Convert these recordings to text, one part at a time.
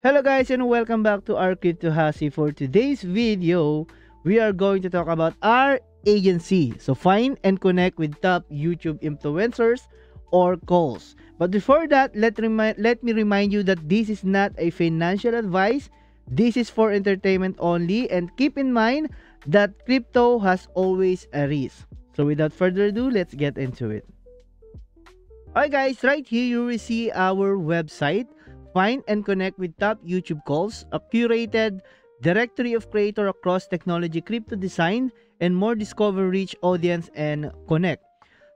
Hello guys and welcome back to our Crypto Hasi. For today's video, we are going to talk about our agency. So find and connect with top YouTube influencers or calls. But before that, let me remind you that this is not a financial advice. This is for entertainment only, and keep in mind that crypto has always a risk. So without further ado, let's get into it. Alright guys, right here you will see our website. Find and connect with top YouTube calls, a curated directory of creator across technology, crypto design, and more. Discover rich audience and connect.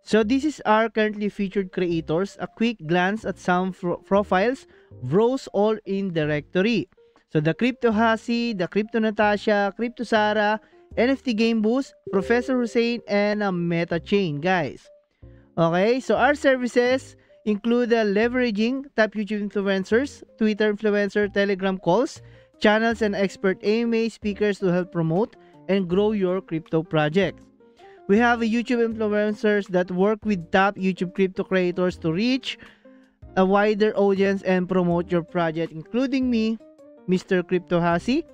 So this is our currently featured creators. A quick glance at some profiles, browse all in directory. So the Crypto Hasi, the Crypto Natasha, Crypto Sarah, NFT Game Boost, Professor Hussein, and a Meta Chain, guys. Okay, so our services include leveraging top YouTube influencers, Twitter influencer, Telegram calls, channels, and expert AMA speakers to help promote and grow your crypto projects. We have YouTube influencers that work with top YouTube crypto creators to reach a wider audience and promote your project, including me, Mr. Crypto Hasi.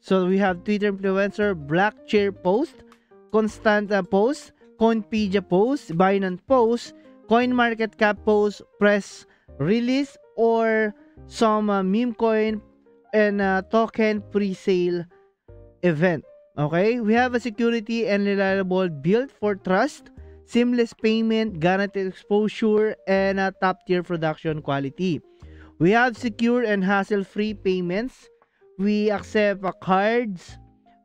So we have Twitter influencer, Blackchair Post, Constanta Post, Coinpedia Post, Binance Post, CoinMarketCap Post, press release, or some meme coin and token pre-sale event. Okay, we have a security and reliable build for trust, seamless payment, guaranteed exposure, and a top-tier production quality. We have secure and hassle-free payments. We accept cards,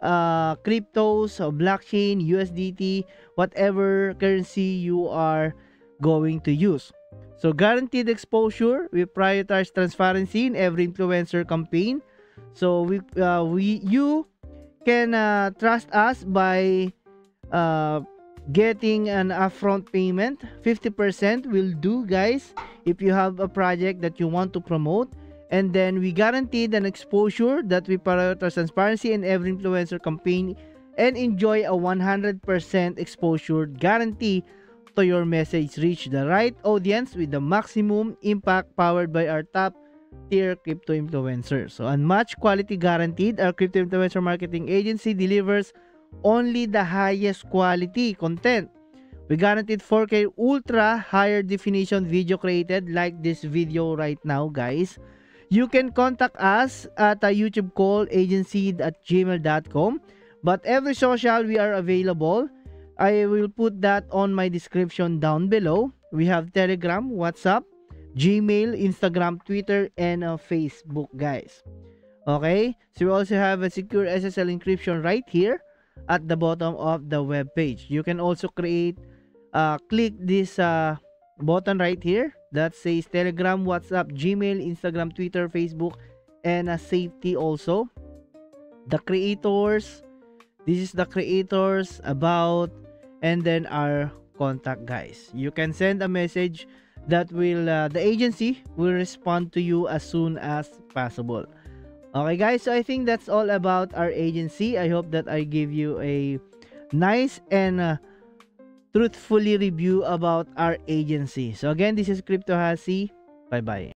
cryptos, blockchain, USDT, whatever currency you are going to use. So guaranteed exposure, we prioritize transparency in every influencer campaign. So you can trust us by getting an upfront payment. 50% will do, guys, if you have a project that you want to promote. And then we guaranteed an exposure that we prioritize transparency in every influencer campaign and enjoy a 100% exposure guarantee to your message reach the right audience with the maximum impact, powered by our top tier crypto influencers. So unmatched quality guaranteed. Our crypto influencer marketing agency delivers only the highest quality content. We guaranteed 4K ultra higher definition video created like this video right now, guys. You can contact us at a YouTube call agency@gmail.com. But every social we are available. I will put that on my description down below. We have Telegram, WhatsApp, Gmail, Instagram, Twitter, and Facebook, guys. Okay? So we also have a secure SSL encryption right here at the bottom of the web page. You can also click this button right here that says Telegram, WhatsApp, Gmail, Instagram, Twitter, Facebook, and safety also. The creators, this is the creators, about, and then our contact, guys. You can send a message that will the agency will respond to you as soon as possible. Okay, guys, so I think that's all about our agency. I hope that I give you a nice and truthfully review about our agency. So again, this is Crypto Hasi. Bye bye.